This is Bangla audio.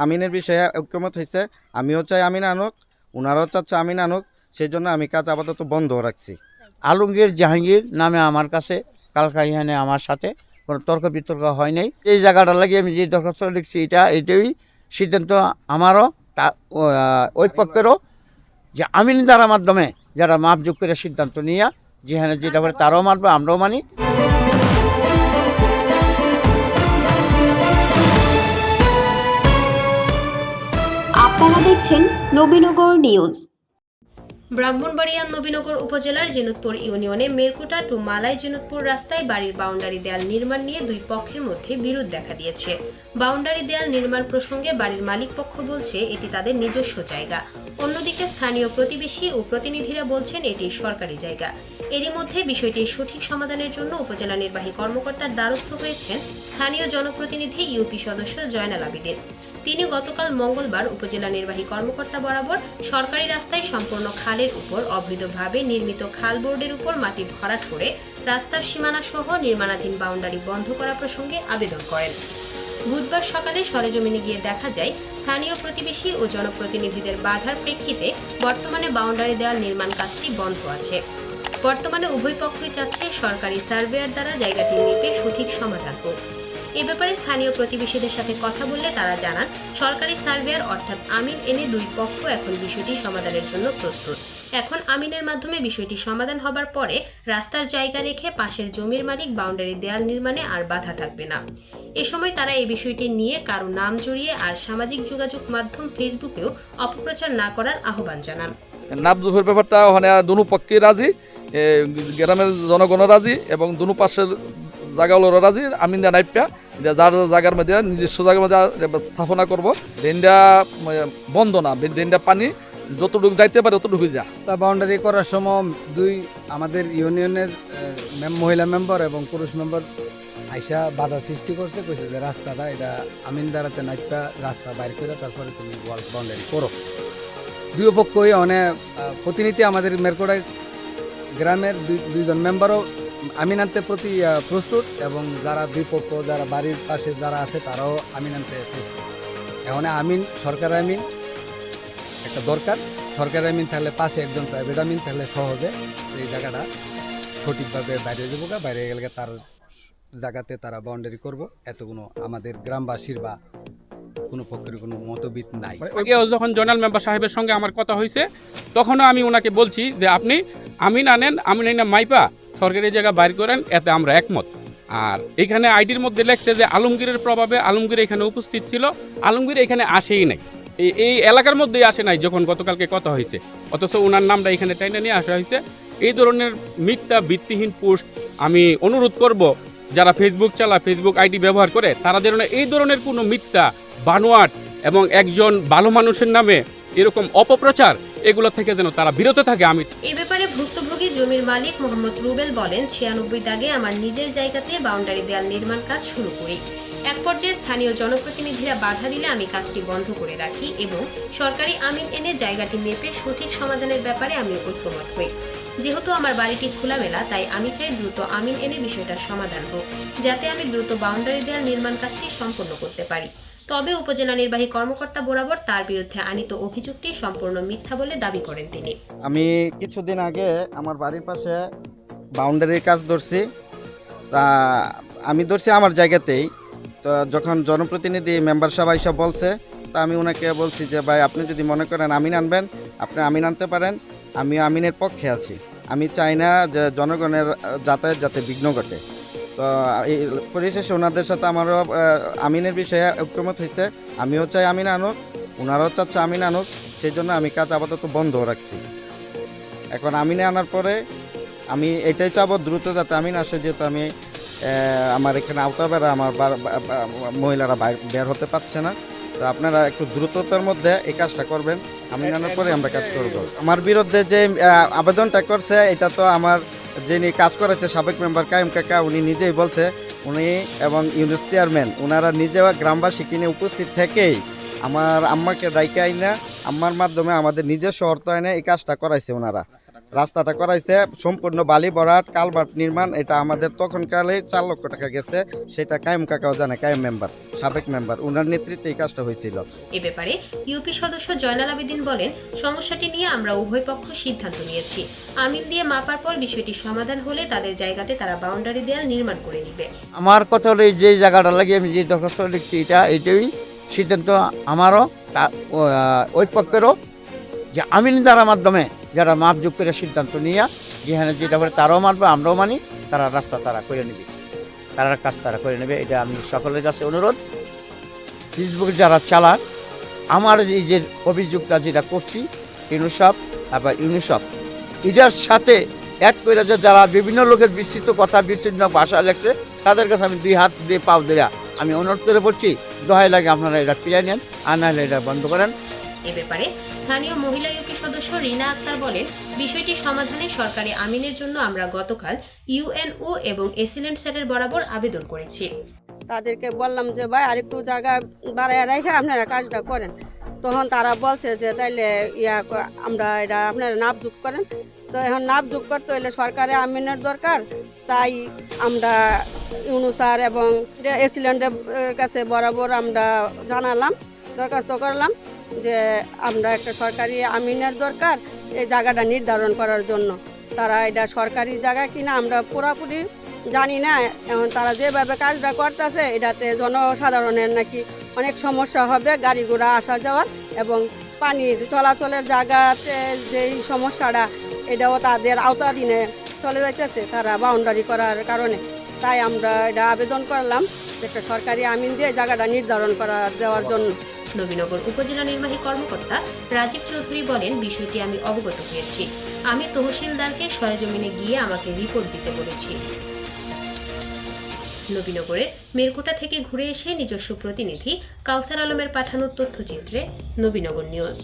আমিনের বিষয়ে ঐক্যমত হয়েছে। আমিও চাই আমিন আনুক, ওনারাও চাচ্ছে আমিন আনুক, সেই জন্য আমি কাজ আপাতত বন্ধ রাখছি। আলমগীর জাহাঙ্গীর নামে আমার কাছে কালকা ইহানে আমার সাথে কোনো তর্ক বিতর্ক হয় নাই। এই জায়গাটা লাগিয়ে আমি যে দরখাস্ত লিখছি এটাই সিদ্ধান্ত আমারও ওই পক্ষেরও, যে আমিন দ্বারা মাধ্যমে যারা মাপযোগ করে সিদ্ধান্ত নিয়ে যেখানে যেটা করে তারাও মানবে, আমরাও মানি। আপনারা দেখছেন নবীনগর নিউজ। ব্রাহ্মণবাড়িয়ার নবীনগর উপজেলার জিনুতপুর ইউনিয়নে মেরকুটা টু মালাই জিনুতপুর রাস্তায় বাড়ির বাউন্ডারি দেয়াল নির্মাণ নিয়ে দুই পক্ষের মধ্যে বিরোধ দেখা দিয়েছে। বাউন্ডারি দেয়াল নির্মাণ প্রসঙ্গে বাড়ির মালিক পক্ষ বলছে এটি তাদের নিজস্ব জায়গা, অন্যদিকে স্থানীয় প্রতিবেশী ও প্রতিনিধিরা বলছেন এটি সরকারি জায়গা। এরই মধ্যে বিষয়টির সঠিক সমাধানের জন্য উপজেলা নির্বাহী কর্মকর্তার দ্বারস্থ হয়েছেন স্থানীয় জনপ্রতিনিধি ইউপি সদস্য জয়নাল আবেদিন। তিনি গতকাল মঙ্গলবার উপজেলা নির্বাহী কর্মকর্তা বরাবর সরকারি রাস্তায় সম্পূর্ণ খালের উপর অবৈধভাবে নির্মিত খাল বোর্ডের উপর মাটি ভরাট করে রাস্তার সীমানা সহ নির্মাণাধীন বাউন্ডারি বন্ধ করা প্রসঙ্গে আবেদন করেন। বুধবার সকালে সরেজমিনে গিয়ে দেখা যায় স্থানীয় প্রতিবেশী ও জনপ্রতিনিধিদের বাধার প্রেক্ষিতে বর্তমানে বাউন্ডারি দেওয়াল নির্মাণ কাজটি বন্ধ আছে। বর্তমানে উভয় পক্ষই চাচ্ছে সরকারি সার্ভেয়ার দ্বারা জায়গাটি মেপে সঠিক সমাধান হোক। এ ব্যাপারে স্থানীয় প্রতিবেশীদের সাথে কথা বললে তারা জানান সরকারি সার্ভেয়ার অর্থাৎ আমিন এনে দুই পক্ষ এখন বিষয়টি সমাধানের জন্য প্রস্তুত। এখন আমিনের মাধ্যমে বিষয়টি সমাধান হবার পরে রাস্তার জায়গা রেখে পাশের জমির মালিক বাউন্ডারি দেয়াল নির্মাণে আর বাধা থাকবে না। এ সময় তারা এই বিষয়টি নিয়ে কারো নাম জড়িয়ে আর সামাজিক যোগাযোগ মাধ্যম ফেসবুকেও অপপ্রচার না করার আহ্বান জানান। নাপজুফের ব্যাপারটা ওখানে দুনো পক্ষই রাজি, গ্রামের জনগণ রাজি এবং দুনো পাশের জায়গাগুলো রাজি। আমি নাইপা যার জায়গার মধ্যে নিজস্ব জায়গার মধ্যে স্থাপনা করবো। ড্রেনটা বন্ধ না, ড্রেনটা পানি যতটুকু যাইতে পারে ততটুকু যা। বাউন্ডারি করার সময় আমাদের ইউনিয়নের মহিলা মেম্বার এবং পুরুষ মেম্বার আইসা বাধা সৃষ্টি করছে, কইছে যে রাস্তাটা এটা আমিন দ্বারাতে নাইপা রাস্তা বাইর করে তারপরে তুমি ওয়াল বাউন্ডারি করো। দুই পক্ষই অনেক প্রতিনিধি আমাদের মেরকোড়ায় গ্রামের দুইজন মেম্বারও আমিন আনতে প্রতি প্রস্তুত এবং যারা দুই পক্ষ যারা বাড়ির পাশে যারা আছে তারাও আমিন আনতে প্রস্তুত। এখন আমিন সরকারি আমিন একটা দরকার, সরকারি আমিন থাকলে পাশে একজন প্রাইভেট আমিন থাকলে সহজে এই জায়গাটা সঠিকভাবে বাইরে যাবো, বাইরে গেলে তার জায়গাতে তারা বাউন্ডারি করব। এত কোনো আমাদের গ্রামবাসীর বা কোনো পক্ষের কোনো মতবিদ নাই। আগেও যখন জয়নাল মেম্বার সাহেবের সঙ্গে আমার কথা হয়েছে তখনও আমি ওনাকে বলছি যে আপনি আমিন আনেন, আমিন আইনা মাইপা সরকারি জায়গা বাইর করেন, এতে আমরা একমত। আর এখানে আইডির মধ্যে লেখছে যে আলমগীরের প্রভাবে আলমগীর এখানে উপস্থিত ছিল, আলমগীর এখানে আসেই নাই, এই এলাকার মধ্যেই আসে নাই যখন গতকালকে কথা হয়েছে, অথচ ওনার নামটা এখানে টাইনে নিয়ে আসা হয়েছে। এই ধরনের মিথ্যা ভিত্তিহীন পোস্ট আমি অনুরোধ করব যারা ফেসবুক চালা, ফেসবুক আইডি ব্যবহার করে, তারা যেন এই ধরনের কোনো মিথ্যা বানোয়াট এবং একজন ভালো মানুষের নামে এরকম অপপ্রচার এগুলো থেকে যেন তারা বিরত থাকে। আমি এ ব্যাপারে ভুক্তভোগী জমির মালিক মোহাম্মদ রুবেল বলেন 96 দাগে আমার নিজের জায়গাতে বাউন্ডারি দেয়াল নির্মাণ কাজ শুরু করি। এক পর্যায়ে স্থানীয় জনপ্রতিনিধিরা বাধা দিলে আমি কাজটি বন্ধ করে রাখি এবং সরকারি আমিন এনে জায়গাটি মেপে সঠিক সমাধানের ব্যাপারে আমি ঐক্যমত হই। যেহেতু আমার বাড়িটি খোলামেলা, তাই আমি চাই দ্রুত আমিন এনে বিষয়টার সমাধান হোক, যাতে আমি দ্রুত বাউন্ডারি দেয়াল নির্মাণ কাজটি সম্পন্ন করতে পারি। তবে উপজেলা নির্বাহী কর্মকর্তা বরাবর তার বিরুদ্ধে আনিত অভিযোগটি সম্পূর্ণ মিথ্যা বলে দাবি করেন তিনি। আমি কিছুদিন আগে আমার বাড়ির পাশে বাউন্ডারির কাজ ধরছি, তা আমি ধরছি আমার জায়গাতেই। তো যখন জনপ্রতিনিধি মেম্বার সাহেব এইসব বলছে, তা আমি ওনাকে বলছি যে ভাই আপনি যদি মনে করেন আমিন আনবেন, আপনি আমিন আনতে পারেন, আমি আমিনের পক্ষে আছি। আমি চাই না যে জনগণের যাতায়াত যাতে বিঘ্ন ঘটে। তো এই পরিশেষে ওনাদের সাথে আমারও আমিনের বিষয়ে ঐক্যমত হয়েছে। আমিও চাই আমিন আনুক, ওনারাও চাচ্ছে আমিন আনুক, সেই জন্য আমি কাজ আপাতত বন্ধ রাখছি। এখন আমিনে আনার পরে আমি এটাই চাবো দ্রুত যাতে আমিন আসে, যেহেতু আমি আমার এখানে আওতা বেড়া আমার মহিলারা বের হতে পারছে না। তো আপনারা একটু দ্রুততার মধ্যে এই কাজটা করবেন। আমিন আনার পরে আমরা কাজ করব। আমার বিরুদ্ধে যে আবেদনটা করছে এটা তো আমার যিনি কাজ করেছে সাবেক মেম্বার কায়েম কাকা, উনি নিজেই বলছে, উনি এবং ইউনিট চেয়ারম্যান ওনারা নিজেও গ্রামবাসী কিনে উপস্থিত থেকেই আমার আম্মাকে দায়িত্ব আইনা আম্মার মাধ্যমে আমাদের নিজস্ব অর্থায়নে এই কাজটা করাইছে ওনারা। রাস্তাটা করাইছে সম্পূর্ণ বালি ভরাট কালভার্ট নির্মাণ, এটা আমাদের তখনকালে 4 লক্ষ টাকা গেছে, সেটা কায়েম কাকাও জানে, কায়েম মেম্বার, সাবেক মেম্বার, ওনার নেতৃত্বে এই কাজটা হয়েছিল। এ ব্যাপারে ইউপি সদস্য জয়নাল আবেদিন বলেন, সমস্যাটি নিয়ে আমরা উভয় পক্ষ সিদ্ধান্ত নিয়েছি। আমিন দিয়ে মাপার পর বিষয়টি সমাধান হলে তাদের জায়গাতে তারা বাউন্ডারি দেয়াল নির্মাণ করে নেবে। আমার কথা হলো এই যে জায়গাটা লাগিয়ে আমি যে দরখাস্ত লিখছি এটাই সিদ্ধান্ত আমারও ওই পক্ষেরও, যে আমিনদারের মাধ্যমে যারা মাপযোগ করে সিদ্ধান্ত নিয়ে যেখানে যেটা করে তারাও মানবে, আমরাও মানি, তারা রাস্তা তারা করে নেবে, তারা কাজ তারা করে নেবে। এটা আমি সকলের কাছে অনুরোধ। ফেসবুক যারা চালাক, আমার এই যে অভিযোগটা যেটা করছি ইউনিসেফ আবার ইউনিসেফ এটার সাথে এক করে যারা বিভিন্ন লোকের বিস্তৃত কথা বিচ্ছিন্ন ভাষা লেখছে তাদের কাছে আমি 2 হাত দিয়ে পাও দেয়া আমি অনুরোধ করে বলছি, দোহাই লাগে আপনারা এটা ফিরিয়ে নেন, আর নাহলে এটা বন্ধ করেন। এ ব্যাপারে স্থানীয় মহিলা ইউপি সদস্য রিনা আক্তার বলেন, বিষয়টি সমাধানে সরকারি আমিনের জন্য আমরা গতকাল ইউএনও এবং এসিলেন্ট স্যারের বরাবর আবেদন করেছি। তাদেরকে বললাম যে ভাই আরেকটু জায়গা বাড়ায় রেখে আপনারা কাজটা করেন, তখন তারা বলছে যে তাইলে আমরা এটা আপনারা নাপ যোগ করেন। তো এখন নাপ যোগ করতে হলে সরকারি আমিনের দরকার, তাই আমরা ইউনু স্যার এবং এসিলেন্টের কাছে বরাবর আমরা জানালাম, দরখাস্ত করলাম যে আমরা একটা সরকারি আমিনের দরকার এই জায়গাটা নির্ধারণ করার জন্য। তারা এটা সরকারি জায়গা কিনা আমরা পুরোপুরি জানি না। এখন তারা যেভাবে কাজটা করতেছে এটাতে জনসাধারণের নাকি অনেক সমস্যা হবে, গাড়ি ঘোড়া আসা যাওয়ার এবং পানির চলাচলের জায়গাতে যেই সমস্যাটা এটাও তাদের আওতাধীনে চলে যাইতেছে তারা বাউন্ডারি করার কারণে। তাই আমরা এটা আবেদন করলাম একটা সরকারি আমিন দিয়ে জায়গাটা নির্ধারণ করা দেওয়ার জন্য। নবীনগর উপজেলা নির্বাহী কর্মকর্তা রাজীব চৌধুরী বলেন, বিষয়টি আমি অবগত হয়েছি, আমি তহসিলদারকে সরেজমিনে গিয়ে আমাকে রিপোর্ট দিতে বলেছি। নবীনগরের মেরকুটা থেকে ঘুরে এসে নিজস্ব প্রতিনিধি কাউসার আলমের পাঠানো তথ্যচিত্রে নবীনগর নিউজ।